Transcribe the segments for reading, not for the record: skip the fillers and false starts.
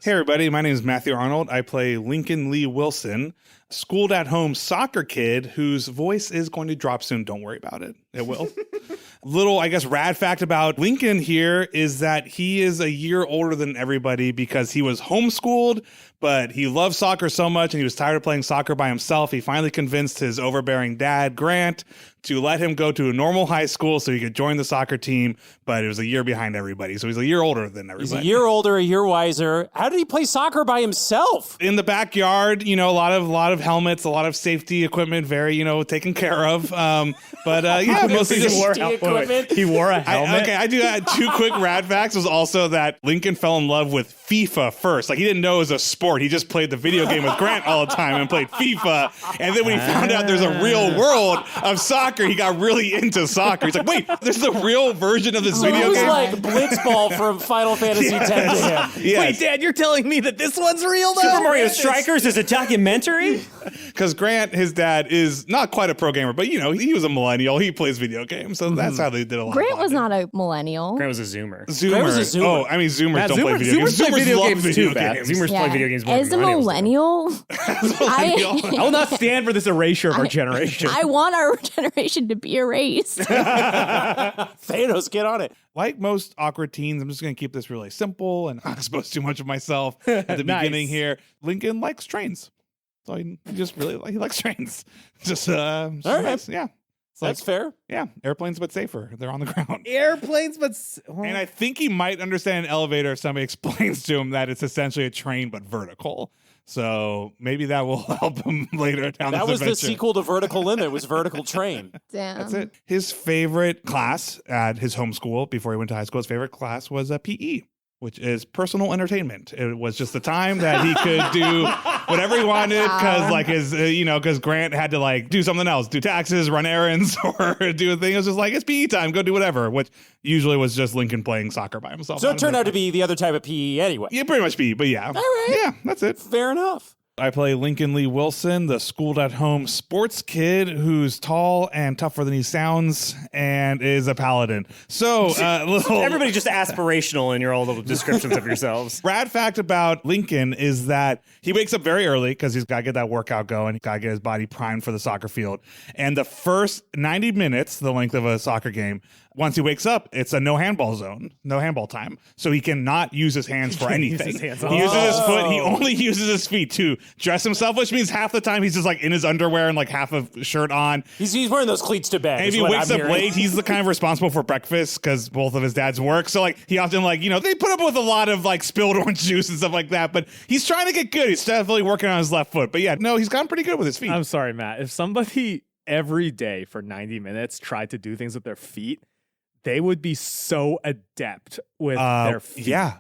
Hey, everybody. My name is Matthew Arnold. I play Lincoln Lee Wilson, schooled at home soccer kid whose voice is going to drop soon. Don't worry about it. It will. Little, I guess, rad fact about Lincoln here is that he is a year older than everybody because he was homeschooled, but he loved soccer so much and he was tired of playing soccer by himself. He finally convinced his overbearing dad, Grant, to let him go to a normal high school so he could join the soccer team, but it was a year behind everybody. So he's a year older than everybody. He's a year older, a year wiser. How did he play soccer by himself? In the backyard, a lot of helmets, a lot of safety equipment, very, taken care of. Mostly just equipment. He wore a helmet. I do two quick rad facts. Was also that Lincoln fell in love with FIFA first. Like, he didn't know it was a sport. He just played the video game with Grant all the time and played FIFA. And then when he found out there's a real world of soccer, he got really into soccer. He's like, wait, there's a real version of this video game? It was like Blitzball from Final Fantasy X to him. Yes. Wait, Dad, you're telling me that this one's real though? Super Mario Strikers is a documentary? Because Grant, his dad, is not quite a pro gamer, but, he was a millennial. He plays video games. So that's how they did a lot. Grant was not a millennial. Grant was a Zoomer. Grant was a Zoomer. Oh, I mean, Zoomers don't play video games. Zoomers play video games video too, Beth. Zoomers play video games more As a than millennial, I will not stand for this erasure of our generation. I want our generation to be erased. Thanos, get on it. Like most awkward teens, I'm just going to keep this really simple and not expose too much of myself at the beginning here. Lincoln likes trains. So he likes trains. Right. Yeah. That's fair. Yeah, airplanes, but safer. They're on the ground. Airplanes, but... And I think he might understand an elevator if somebody explains to him that it's essentially a train, but vertical. So maybe that will help him later down this That was adventure. the sequel to Vertical Limit, was Vertical Train. Damn. That's it. His favorite class at his home school before he went to high school, his favorite class was PE, which is personal entertainment. It was just the time that he could do whatever he wanted because because Grant had to do something else, do taxes, run errands, or do a thing. It was just it's PE time, go do whatever, which usually was just Lincoln playing soccer by himself. So it turned out to be the other type of PE anyway. Yeah, pretty much PE, but yeah. All right. Yeah, that's it. Fair enough. I play Lincoln Lee Wilson, the schooled-at-home sports kid who's tall and tougher than he sounds and is a paladin. So, Everybody just aspirational in your old little descriptions of yourselves. Rad fact about Lincoln is that he wakes up very early because he's got to get that workout going. He's got to get his body primed for the soccer field. And the first 90 minutes, the length of a soccer game, once he wakes up, it's a no handball zone, no handball time. So he cannot use his hands for anything. He uses his foot. He only uses his feet to dress himself, which means half the time he's just in his underwear and half a shirt on. He's wearing those cleats to bed. And if he wakes up late, he's the kind of responsible for breakfast because both of his dads work. So he often they put up with a lot of spilled orange juice and stuff like that. But he's trying to get good. He's definitely working on his left foot. But yeah, no, he's gotten pretty good with his feet. I'm sorry, Matt. If somebody every day for 90 minutes tried to do things with their feet, they would be so adept with their feet. Yeah.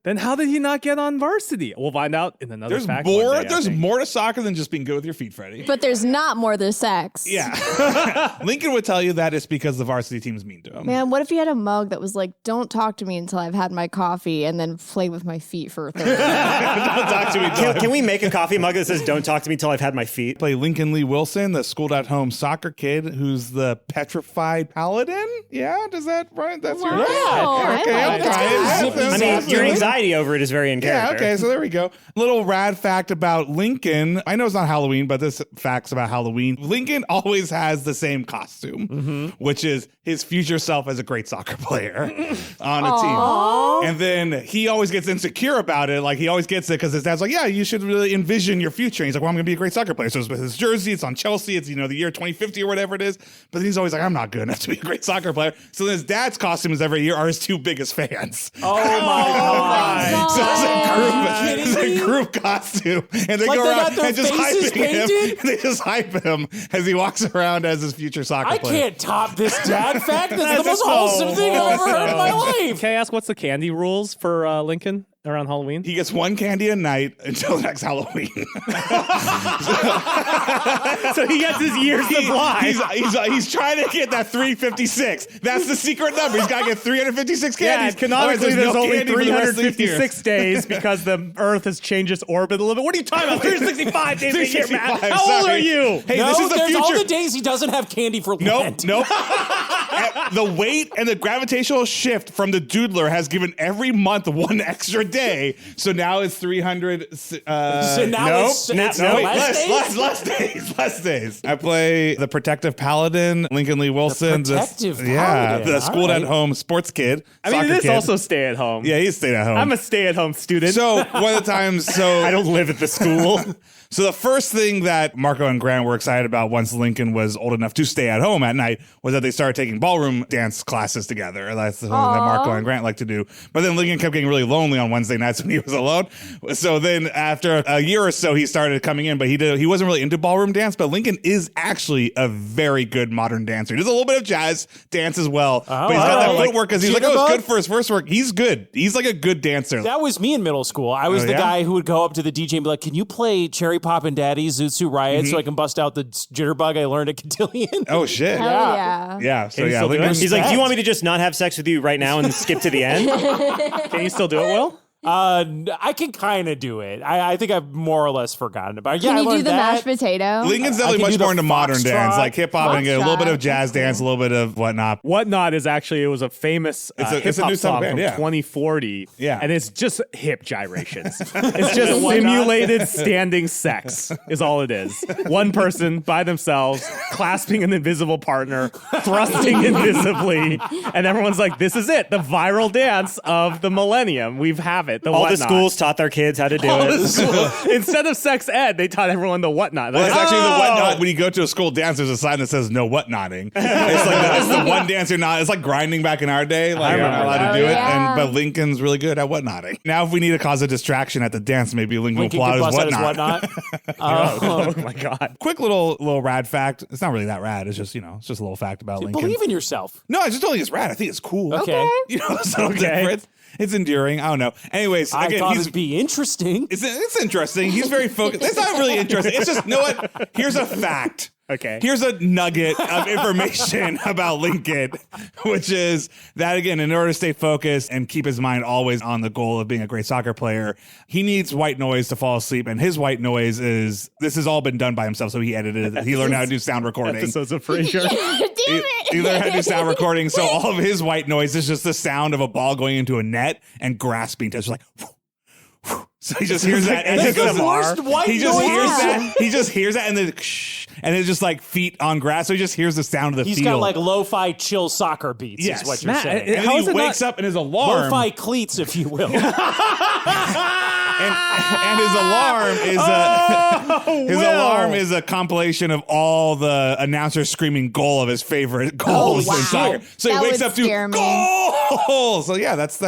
Then how did he not get on varsity? We'll find out in another fact. There's more to soccer than just being good with your feet, Freddie. But there's not more to sex. Yeah. Lincoln would tell you that it's because the varsity team's mean to him. Man, what if he had a mug that was don't talk to me until I've had my coffee and then play with my feet for 30 minutes. Don't talk to me. Can we make a coffee mug that says, "Don't talk to me till I've had my feet"? Play Lincoln Lee Wilson, the schooled-at-home soccer kid who's the petrified paladin. Yeah, does that right? That's your Wow. Okay, I like that. Your anxiety over it is very in character. Yeah, okay, so there we go. Little rad fact about Lincoln. I know it's not Halloween, but this fact's about Halloween. Lincoln always has the same costume, which is his future self as a great soccer player on a team. And then he always gets insecure about it. He always gets it because his dad's yeah, you should really envision your future. And he's like, well, I'm going to be a great soccer player. So it's with his jersey, it's on Chelsea, it's, the year 2050 or whatever it is. But then he's always like, I'm not good enough to be a great soccer player. So then his dad's costumes every year are his two biggest fans. Oh my God. So it's a group costume. And they go around and just hyping him. They just hype him as he walks around as his future soccer player. I can't top this dad fact. That's the most wholesome thing I've ever heard in my life. Can I ask what's the candy rules for Lincoln around Halloween? He gets one candy a night until next Halloween. So he gets his year's supply. He's trying to get that 356. That's the secret number. He's got to get 356 candies. Yeah, canonically there's only candy for the rest of the year. 356 days because the Earth has changed its orbit a little bit. What are you talking about? 365 days a year, Matt. How old are you? Hey, No, this is the there's future. all the days he doesn't have candy for Lent. Nope. the weight and the gravitational shift from the doodler has given every month one extra day. So now it's 300. So now it's less days. I play the protective paladin, Lincoln Lee Wilson. protective the paladin, school all at right. home sports kid. I mean, soccer it is kid. also stay at home. Yeah, he's staying at home. I'm a stay at home student. So one of the times, I don't live at the school. So the first thing that Marco and Grant were excited about once Lincoln was old enough to stay at home at night was that they started taking ballroom dance classes together. That's something that Marco and Grant like to do. But then Lincoln kept getting really lonely on Wednesday nights when he was alone. So then after a year or so, he started coming in, but he wasn't really into ballroom dance. But Lincoln is actually a very good modern dancer. He does a little bit of jazz dance as well. But he's got that footwork because he's like, oh, it's good for his first work. He's good. He's like a good dancer. That was me in middle school. I was the guy who would go up to the DJ and be like, can you play Cherry Pop and Daddies, Zootsuit Riot, so I can bust out the jitterbug I learned at Cotillion? Oh, shit. Hell yeah. Yeah. So, Can you yeah. still do Lincoln, it? He's like, do you want me to just not have sex with you right now and skip to the end? Can you still do it, Will? I can kind of do it. I think I've more or less forgotten about it. Yeah, Can I you do learned the that. mashed potato? Lincoln's I definitely can much do the more into modern dance, foxtrot. like hip hop and a little bit of jazz dance, a little bit of whatnot. Whatnot is actually, it was a famous It's a hip hop new song band, from yeah. 2040. Yeah. And it's just hip gyrations. It's just simulated standing sex is all it is. One person by themselves, clasping an invisible partner, thrusting invisibly. And everyone's like, this is it. The viral dance of the millennium. We have it. The All whatnot. the schools taught their kids how to do it. Instead of sex ed, they taught everyone the whatnot. Well, Like, it's actually the oh! whatnot. When you go to a school dance, there's a sign that says no whatnotting. It's like it's the one dance you're not. It's like grinding back in our day. Like you're not allowed to do it. Yeah. But Lincoln's really good at whatnotting. Now, if we need to cause a distraction at the dance, maybe Lincoln will Lincoln pull out could his bust out his whatnot. whatnot. Oh my God. Quick little rad fact. It's not really that rad. It's just it's just a little fact about Lincoln. Believe in yourself. No, I just don't think it's rad. I think it's cool. Okay. You know, so different. It's enduring. I don't know. Anyways, I again, thought he's it'd be interesting. It's interesting. He's very focused. It's not really interesting. It's just, you know what? Here's a fact. Okay. Here's a nugget of information about Lincoln, which is that, again, in order to stay focused and keep his mind always on the goal of being a great soccer player, he needs white noise to fall asleep. And his white noise is, this has all been done by himself. So he edited it. He learned how to do sound recording. Episodes of Frasier. Damn it. He learned how to do sound recording. So all of his white noise is just the sound of a ball going into a net and grasping to just like, so he just hears that and he That's goes, the worst white he just noise. hears that. He just hears that and then and it's just like feet on grass. So he just hears the sound of the He's field. got like lo-fi chill soccer beats Yes. is what you're Matt, saying. and how then is he it wakes up and his alarm Lo-fi cleats, if you will. and his alarm is his alarm is a compilation of all the announcers screaming goal of his favorite goals wow. in soccer. So That he wakes would up to scare me. goal. So yeah, that's he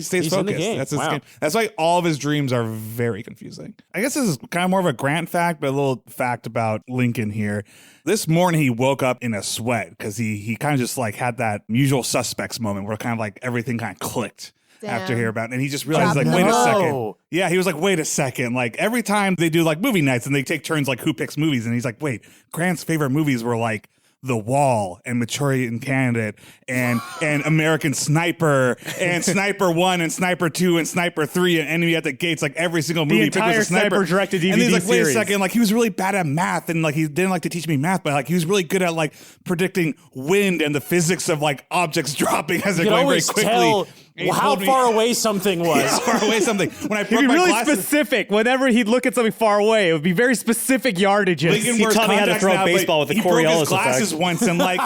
stays He's in the focused. game. That's his Wow. game. That's why all of his dreams are very confusing. I guess this is kind of more of a Grant fact, but a little fact about Lincoln here. This morning he woke up in a sweat because he kind of just like had that usual suspects moment where kind of like everything kind of clicked. After Damn. hearing about it. And he just realized, Dropping like, wait the a ball. second. Yeah, he was like, wait a second. Like, every time they do, like, movie nights and they take turns, like, who picks movies. And he's like, wait, Grant's favorite movies were, like, The Wall and Manchurian Candidate and American Sniper and Sniper 1 and Sniper 2 and Sniper 3 and Enemy at the Gates. Like, every single movie. The he picked was entire a sniper. Sniper direct-to-DVD And he's like, wait series. a second. Like, he was really bad at math and, like, he didn't like to teach me math, but, like, he was really good at, like, predicting wind and the physics of, like, objects dropping as they're You can going very always quickly. tell And he how told me- far away something was. how far away something. When I He'd broke be my really glasses, specific. Whenever he'd look at something far away, it would be very specific yardages. Lincoln He wears taught me how to contacts throw now, baseball but with the he broke Coriolis his glasses effect. once and like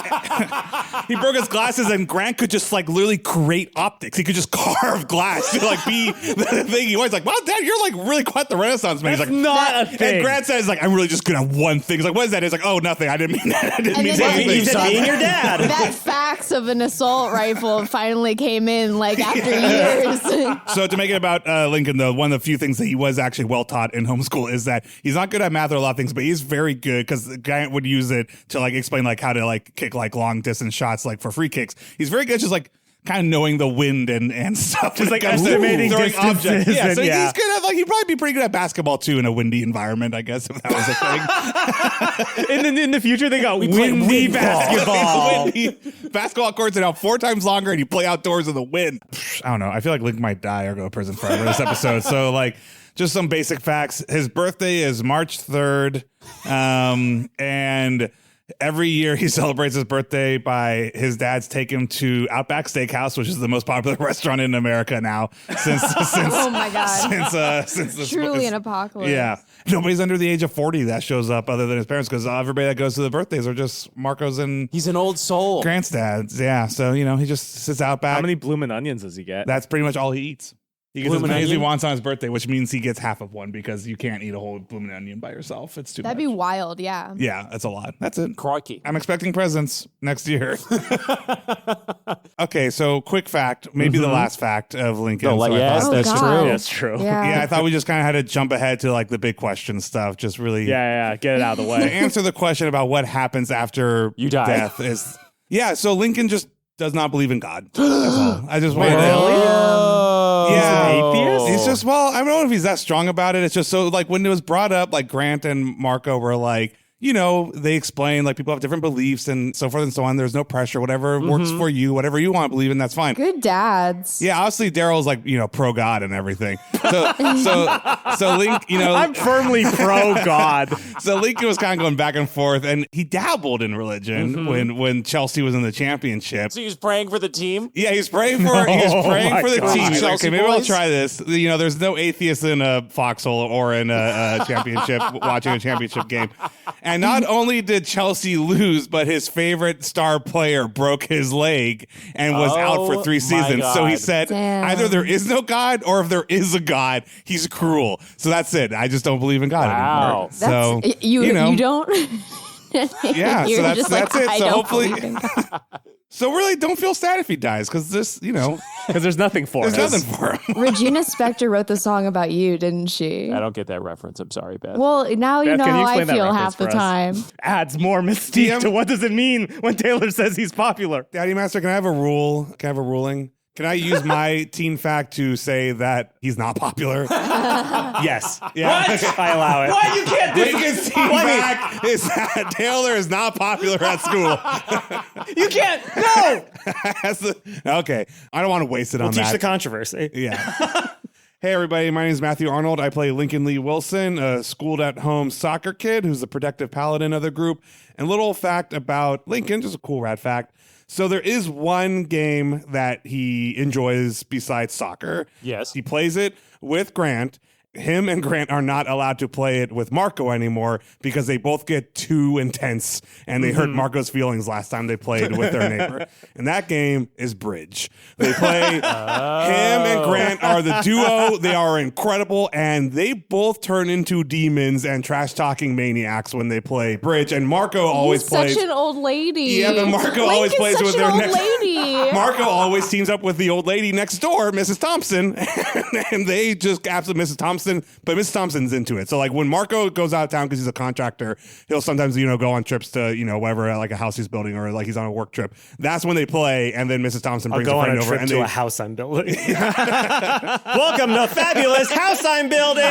he broke his glasses and Grant could just like literally create optics. He could just carve glass to like be the thing he was. Like, wow, Dad, you're like really quite the Renaissance man. That's He's like, not a thing. And Grant says like, I'm really just good at one thing. He's like, what is that? He's like, oh, nothing. I didn't mean that. I didn't And mean then anything. You said being your dad. That fax of an assault rifle finally came in like after years. So to make it about Lincoln, though, one of the few things that he was actually well taught in homeschool is that he's not good at math or a lot of things, but he's very good because Grant would use it to like explain like how to like kick like long distance shots like for free kicks. He's very good at just like kind of knowing the wind and stuff. Just, like, when it comes to estimating throwing distances objects. Yeah, and- so yeah. he's good at like he'd probably be pretty good at basketball too in a windy environment, I guess, if that was a thing. in the future, they got play windy windball. basketball. Windy- basketball courts are now 4 times longer and you play outdoors in the wind. I don't know. I feel like Lincoln might die or go to prison forever this episode. So like just some basic facts. His birthday is March 3rd. And Every year he celebrates his birthday by his dad's take him to Outback Steakhouse, which is the most popular restaurant in America now. Since Oh my God. since the Truly an apocalypse. Yeah. Nobody's under the age of 40 that shows up other than his parents, because everybody that goes to the birthdays are just Marco's and He's an old soul. Grant's dads. Yeah. So, he just sits out back. How many bloomin' onions does he get? That's pretty much all he eats. He gets as Bloomin' many as he onion? wants on his birthday, which means he gets half of one because you can't eat a whole blooming onion by yourself. It's too That'd much. be wild, yeah. Yeah, that's a lot. That's it. Crikey. I'm expecting presents next year. Okay, so quick fact, maybe the last fact of Lincoln. No, like, So I yes, thought- Oh, that's God. true. That's true. Yeah. yeah, I thought we just kind of had to jump ahead to like the big question stuff. Just really Yeah, get it out of the to way. answer the question about what happens after You die. death is so Lincoln just does not believe in God. That's all. I just wanted to Oh. Yeah. He's an atheist? He's just, I don't know if he's that strong about it. It's just so, like, when it was brought up, like, Grant and Marco were like, they explain, like, people have different beliefs and so forth and so on. There's no pressure. Whatever works for you, whatever you want to believe in, that's fine. Good dads. Yeah, obviously Daryl's like, pro God and everything. So Link, I'm firmly pro God. so Lincoln was kind of going back and forth, and he dabbled in religion when Chelsea was in the championship. So he was praying for the team? Yeah, he's praying for the God. team. He's like, Chelsea okay, maybe I'll boys? try this. There's no atheists in a foxhole or in a championship watching a championship game. And not only did Chelsea lose, but his favorite star player broke his leg and was out for 3 my seasons. So he God. said, Damn. either there is no God, or if there is a God, he's cruel. So that's it. I just don't believe in God Wow. anymore. That's, So you don't? Yeah, You're so that's just like, it. I So don't hopefully, believe in God. so really, don't feel sad if he dies, because this, Because there's nothing for there's us. nothing for him. Regina Spektor wrote the song about you, didn't she? I don't get that reference. I'm sorry, Beth. Well, now you Beth, know can you how I explain that feel reference half the for us? time. Adds more mystique to what does it mean when Taylor says he's popular. Daddy Master, can I have a rule? Can I have a ruling? Can I use my teen fact to say that he's not popular? Yes. Yeah. I allow it. Why you can't do Lincoln's teen fact is that Taylor is not popular at school. You can't. No. Okay. I don't want to waste it on Teach that. the controversy. Yeah. Hey, everybody. My name is Matthew Arnold. I play Lincoln Lee Wilson, a schooled-at-home soccer kid who's the protective paladin of the group. And little fact about Lincoln, just a cool rad fact. So there is one game that he enjoys besides soccer. Yes. He plays it with Grant. Him and Grant are not allowed to play it with Marco anymore because they both get too intense and they hurt Marco's feelings last time they played with their neighbor. And that game is bridge. They play, him and Grant are the duo. They are incredible, and they both turn into demons and trash-talking maniacs when they play bridge. And Marco always He's plays. such an old lady. Yeah, but Marco always Lincoln's plays such with an their old next. lady. Marco always teams up with the old lady next door, Mrs. Thompson, and they just absolutely Mrs. Thompson. But Mrs. Thompson's into it. So like when Marco goes out of town because he's a contractor, he'll sometimes go on trips to wherever, like a house he's building or like he's on a work trip. That's when they play, and then Mrs. Thompson I'll brings go a on friend a over, trip and to they a house I'm building. Welcome to fabulous house I'm building.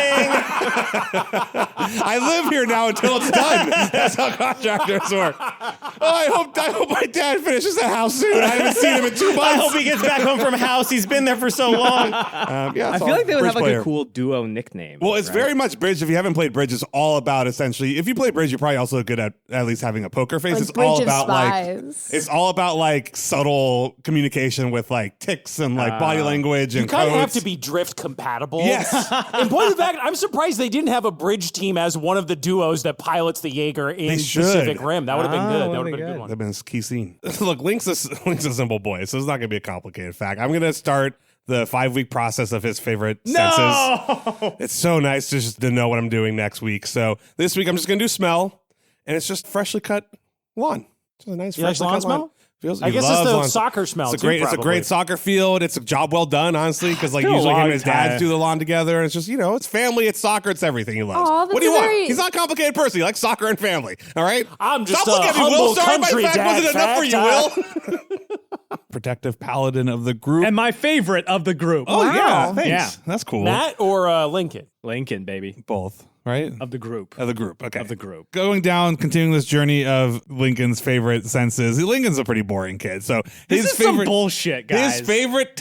I live here now until it's done. That's how contractors work. Oh, I hope my dad finishes that house soon. I haven't seen him in 2 months. I hope he gets back home from house. He's been there for so long. Yeah, I feel like they would have like a cool duo nickname. Well, it's right? very much bridge. If you haven't played bridge, it's all about essentially. If you play bridge, you're probably also good at least having a poker face. Like It's Bridge all of about Spies. it's all about like subtle communication with like ticks and like body language you and kind of have codes. to be drift compatible. Yes. In point of fact, I'm surprised they didn't have a bridge team as one of the duos that pilots the Jaeger in They should. Pacific Rim. That would have been good. That would've would have been been a good good. one. That'd been a key scene. Look, Link's a simple boy, so it's not gonna be a complicated fact. I'm gonna start the 5-week process of his favorite senses. It's so nice just to know what I'm doing next week. So this week I'm just gonna do smell, and it's just freshly cut lawn. Just a nice You like freshly lawn cut smell? lawn. Feels, I he guess it's loves the lawn. soccer smell. It's too, a probably. great soccer field. It's a job well done, honestly, because like been a usually him long and his dads time. do the lawn together. And it's just it's family, it's soccer, it's everything he loves. Aw, that's What do you want? very- He's not a complicated person. He likes soccer and family. All right. I'm just Stop a looking at me, Will. humble Sorry, my country fact dad wasn't enough for fact, you, Will. Protective paladin of the group. And my favorite of the group. Oh yeah, Wow. thanks. Yeah. That's cool. Matt or Lincoln? Lincoln, baby. Both, right? Of the group. Of the group. Okay. Of the group. Going down, continuing this journey of Lincoln's favorite senses. Lincoln's a pretty boring kid, so This his is favorite some bullshit, guys. His favorite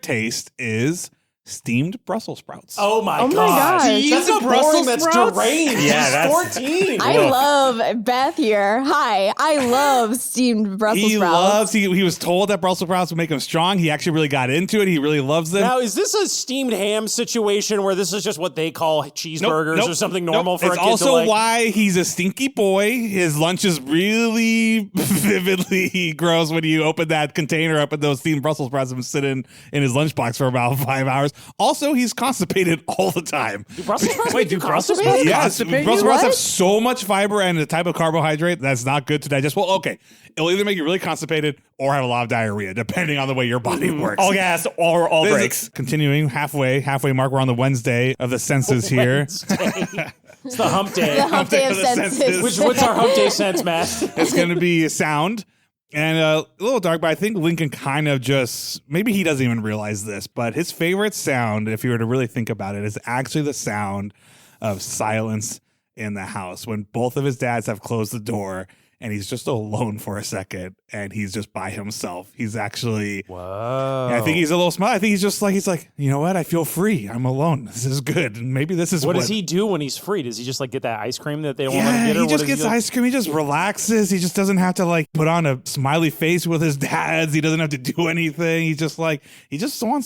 taste is steamed Brussels sprouts. Oh my gosh. gosh. That's a boring. That's deranged. Yeah, She's that's- 14. I love Beth here. Hi. I love steamed Brussels sprouts. He was told that Brussels sprouts would make him strong. He actually really got into it. He really loves them. Now, is this a steamed ham situation where this is just what they call cheeseburgers or something normal for a It's kid also to like? why he's a stinky boy. His lunch is really vividly gross when you open that container up and those steamed Brussels sprouts and sit in his lunchbox for about 5 hours. Also, he's constipated all the time. Do Brussels sprouts Wait, make you do Brussels constipated? sprouts- Yes, Constipate Brussels you? sprouts have What? so much fiber and a type of carbohydrate that's not good to digest. Well, okay, it'll either make you really constipated or have a lot of diarrhea, depending on the way your body works. All gas or all This is breaks. continuing halfway mark. We're on the Wednesday of the senses here. Wednesday. It's the hump day. The hump day of the senses. senses. What's our hump day sense, Matt? It's going to be sound and a little dark, but I think Lincoln kind of just, maybe he doesn't even realize this, but his favorite sound, if you were to really think about it, is actually the sound of silence in the house when both of his dads have closed the door and he's just alone for a second and he's just by himself. He's actually, Whoa. I think he's a little smile. I think he's like, you know what? I feel free. I'm alone. This is good. And maybe this is What does he do when he's free? Does he just like get that ice cream that they want him to Yeah, get? Or he what just does gets like- ice cream. He just relaxes. He just doesn't have to like put on a smiley face with his dads. He doesn't have to do anything. He just wants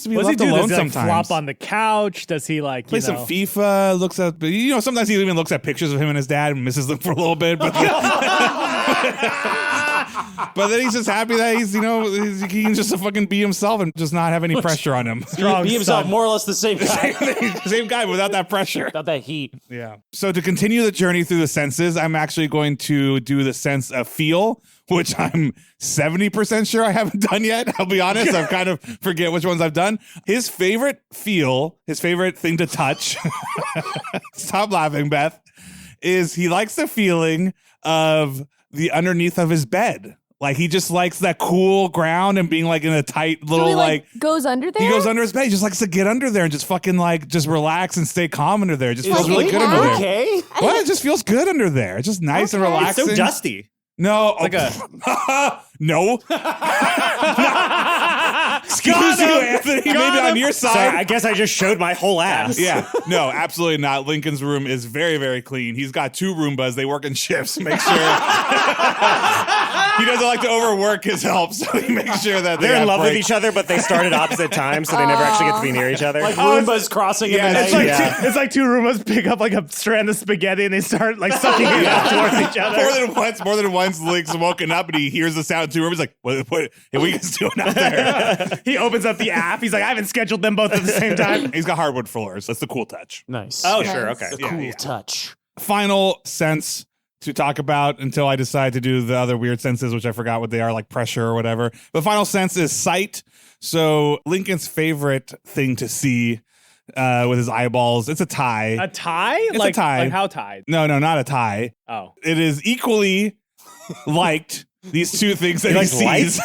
to be What's he left do? alone Does he like sometimes. flop on the couch? Does he like Play some FIFA. Looks at sometimes he even looks at pictures of him and his dad and misses them for a little bit. But but then he's just happy that he can just fucking be himself and just not have any pressure on him. Be himself, more or less the same guy. Same guy without that pressure. Without that heat. Yeah. So to continue the journey through the senses, I'm actually going to do the sense of feel, which I'm 70% sure I haven't done yet. I'll be honest. I kind of forget which ones I've done. His favorite feel, his favorite thing to touch, stop laughing, Beth, is he likes the feeling of the underneath of his bed. Like he just likes that cool ground and being like in a tight little So he goes under there? he goes under his bed. He just likes to get under there and just fucking just relax and stay calm under there. It just feels he really good under there. Okay. What? It just feels good under there. It's just nice and Okay. It's relaxing. so dusty. No. like no. Excuse you, Anthony. Maybe on your side. Sorry, I guess I just showed my whole ass. Yeah, no, absolutely not. Lincoln's room is very, very clean. He's got 2 Roombas. They work in shifts. Make sure he doesn't like to overwork his help, so he makes sure that They're in love with each other, but they start at opposite times, so they never actually get to be near each other. Like Roombas crossing in the Yeah, night. It's like, Yeah. it's like 2 Roombas pick up like a strand of spaghetti and they start like sucking it up towards each other. More than once, Link's woken up and he hears the sound of 2 Roombas. Like, what are we guys doing out there? He opens up the app. He's like, I haven't scheduled them both at the same time. He's got hardwood floors. That's the cool touch. Nice. Oh, Nice. sure, okay. The Yeah, cool yeah. touch. Final sense to talk about until I decide to do the other weird senses, which I forgot what they are, like pressure or whatever. But final sense is sight. So Lincoln's favorite thing to see with his eyeballs, it's a tie. A tie? It's like, a tie. Like how tied? No, not a tie. Oh. It is equally liked, these 2 things that he likes sees.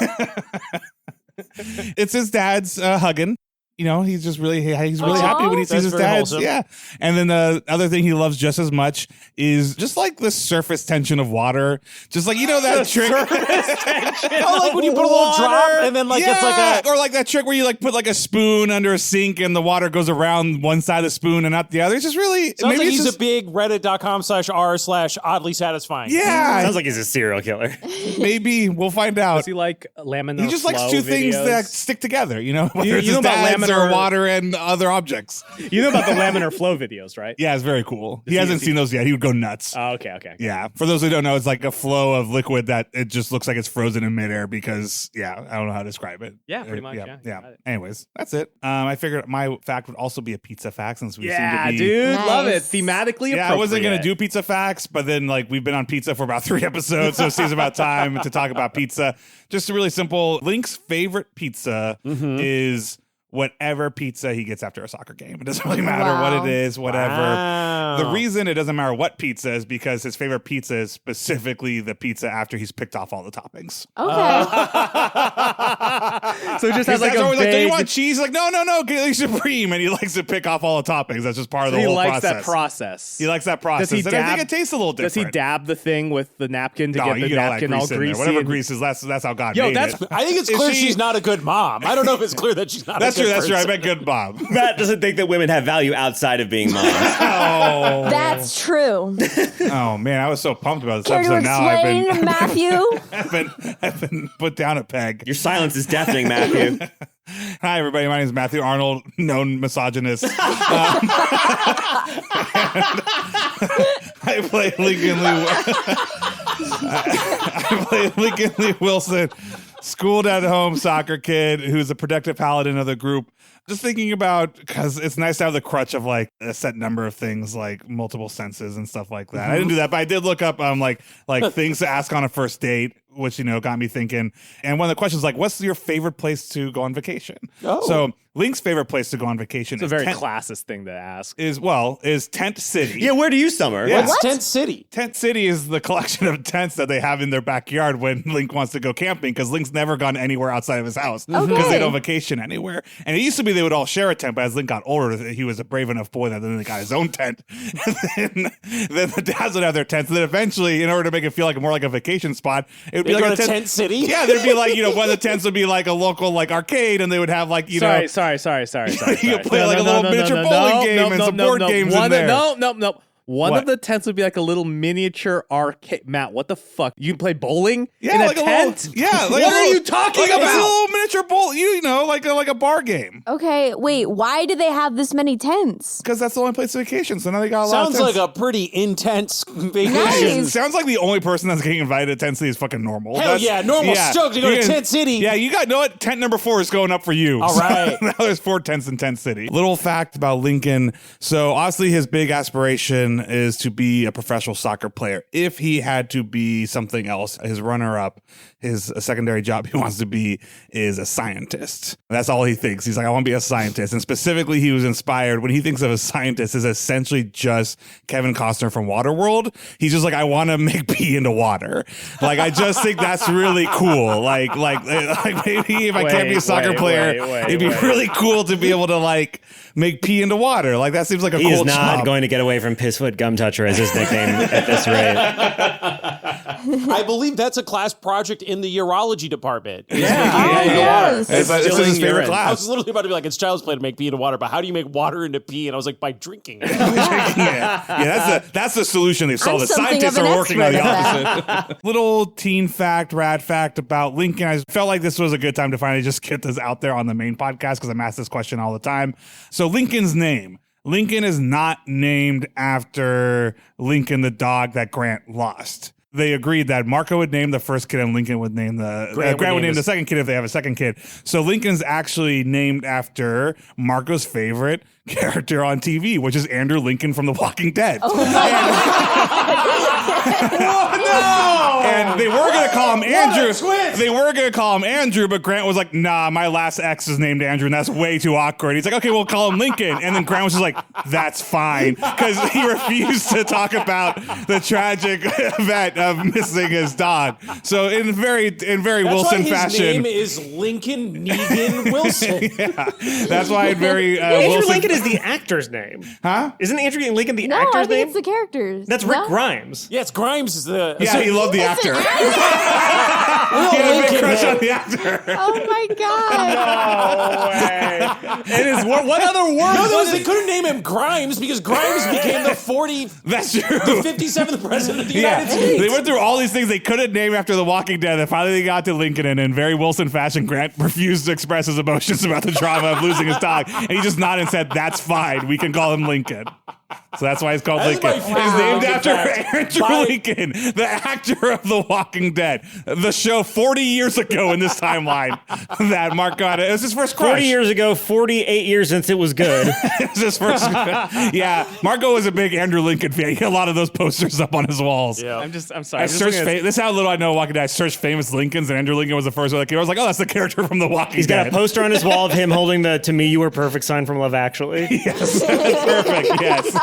It's his dad's hugging. He's just really happy when he sees That's his very dad's. wholesome. Yeah. And then the other thing he loves just as much is just like the surface tension of water. Just like, that trick. Oh, like when you put a little drop and then like it's like or like that trick where you like put like a spoon under a sink and the water goes around one side of the spoon and not the other. It's just really, Sounds like it's he's just, a big reddit.com/r/oddly satisfying. yeah, Sounds like he's a serial killer. maybe we'll find out. Does he like laminar He just likes flow 2 things videos? that stick together, whether You- it's you his know about dad's or laminar- water and other objects. You know about the laminar flow videos, right? Yeah, it's very cool. He hasn't seen those yet. He would go nuts. Oh, okay. Yeah. For those who don't know, it's like a flow of liquid that it just looks like it's frozen in midair because, I don't know how to describe it. Yeah, pretty much, yeah, Yeah. got it. Anyways, that's it. I figured my fact would also be a pizza fact since we Yeah, seem to be. dude. Love it. Nice. Thematically Yeah, I wasn't going to appropriate. do pizza facts, but then we've been on pizza for about 3 episodes, so it seems about time to talk about pizza. Just really simple. Link's favorite pizza is whatever pizza he gets after a soccer game. It doesn't really matter what Wow. it is, whatever. Wow. The reason it doesn't matter what pizza is because his favorite pizza is specifically the pizza after he's picked off all the toppings. Okay. So it just has His like dad's a always like, do you big. want cheese? He's like, no, get the Supreme. And he likes to pick off all the toppings. That's just part of the he whole likes process. that process. He likes that process. Does he and I dab- think it tastes a little different. Does he dab the thing with the napkin to No, get you the get all that napkin all grease in there. greasy? Whatever and- grease is, that's how God Yo, made that's- it. I think it's Is clear she- she's not a good mom. I don't know if it's clear that she's not That's true. That's true. I person. bet good mom. Matt doesn't think that women have value outside of being moms. Oh, That's true. oh man, I was so pumped about this Care to episode. Now explain, Matthew? I've been put down a peg. Your silence is deafening, Matthew. Hi, everybody. My name is Matthew Arnold, known misogynist. I play Lincoln Lee. I play Lincoln Lee Wilson, schooled at home soccer kid who's a protective paladin of the group. Just thinking about, because it's nice to have the crutch of like a set number of things, like multiple senses and stuff like that. I didn't do that, but I did look up like things to ask on a first date, which, you know, got me thinking. And one of the questions like, what's your favorite place to go on vacation? Oh. So Link's favorite place to go on vacation It's a very classist thing to ask. is Tent City. Yeah, where do you summer? Yeah. What's Tent City? Tent City is the collection of tents that they have in their backyard when Link wants to go camping, because Link's never gone anywhere outside of his house because Okay. they don't vacation anywhere. And it used to be they would all share a tent, but as Link got older, he was a brave enough boy that then he got his own tent. And then the dads would have their tents. And then eventually, in order to make it feel like more like a vacation spot, it would They be go like to a Tent City? Yeah, there'd be like, you know, one of the tents would be like a local like arcade, and they would have like, you know. Sorry. You could play like a little miniature bowling game and some board games in there. No. One What? of the tents would be like a little miniature arcade. Matt, what the fuck? You can play bowling Yeah, in a like tent? a little, yeah. Like What a are little- you talking like It's a about? little miniature bowl, you know, like a bar game. Okay, wait. Why do they have this many tents? Because that's the only place to vacation. So now they got a lot of Sounds tents. like a pretty intense vacation. Nice. Sounds like the only person that's getting invited to Tent City is fucking normal. Hell yeah, normal. Stoked to go to You can- Tent City. Yeah, you know what? Tent number 4 is going up for you. All right. Now there's 4 tents in Tent City. Little fact about Lincoln. So obviously his big aspiration is to be a professional soccer player. If he had to be something else, his runner-up, his secondary job he wants to be is a scientist. That's all he thinks. He's like, I want to be a scientist. And specifically, he was inspired when he thinks of a scientist is essentially just Kevin Costner from Waterworld. He's just like, I want to make pee into water. Like, I just think that's really cool. Like maybe if I can't be a soccer player, it'd be really cool to be able to like make pee into water. Like that seems like a He cool is not job. going to get away from Pissfoot Gum Toucher as his nickname at this rate. I believe that's a class project in the urology department. Yes. It's his Distilling favorite urine. I class. was literally about to be like, it's child's play to make pee into water, but how do you make water into pee? And I was like, by drinking it. Yeah, that's the solution they've solved. I'm The something scientists of an are working on the expert at opposite. Little teen fact, rad fact about Lincoln. I felt like this was a good time to finally just get this out there on the main podcast because I'm asked this question all the time. So Lincoln's name. Lincoln is not named after Lincoln the dog that Grant lost. They agreed that Marco would name the first kid and Lincoln would name the Grant would name the second kid if they have a second kid. So Lincoln's actually named after Marco's favorite character on TV, which is Andrew Lincoln from The Walking Dead. And they were going to call him Andrew. They were going to call him Andrew, but Grant was like, nah, my last ex is named Andrew, and that's way too awkward. He's like, okay, we'll call him Lincoln. And then Grant was just like, that's fine. Because he refused to talk about the tragic event of missing his dog. So in very Wilson His fashion. name is Lincoln Negan Wilson. That's why in very Andrew Wilson. Lincoln is the actor's name. Huh? Isn't Andrew Lincoln the No, I actor's think name? it's the characters. That's Rick No? Grimes. Yeah, it's Grimes is the... Yeah, he loved the actor. He had a big crush on the actor. Oh my god. It is what other word? No, they couldn't name him Grimes because Grimes became the 57th president of the United States. They went through all these things they couldn't name after The Walking Dead. And finally they got to Lincoln, and in very Wilson fashion, Grant refused to express his emotions about the trauma of losing his dog. And he just nodded and said, that's fine. We can call him Lincoln. So that's why he's called That's Lincoln. my He's favorite named Lincoln after fact. Andrew By- Lincoln, the actor of The Walking Dead. The show 40 years ago in this timeline that Mark got it. It was his first crush. 40 years ago, 48 years since it was good. It was his first. Yeah, Marco was a big Andrew Lincoln fan. He had a lot of those posters up on his walls. Yeah. I'm sorry. I I'm just searched. looking at- This is how little I know Walking Dead. I searched famous Lincolns, and Andrew Lincoln was the first one. I was like, oh, that's the character from The Walking He's Dead. got a poster on his wall of him holding the "To Me You Were Perfect" sign from Love Actually. Yes, perfect. Yes.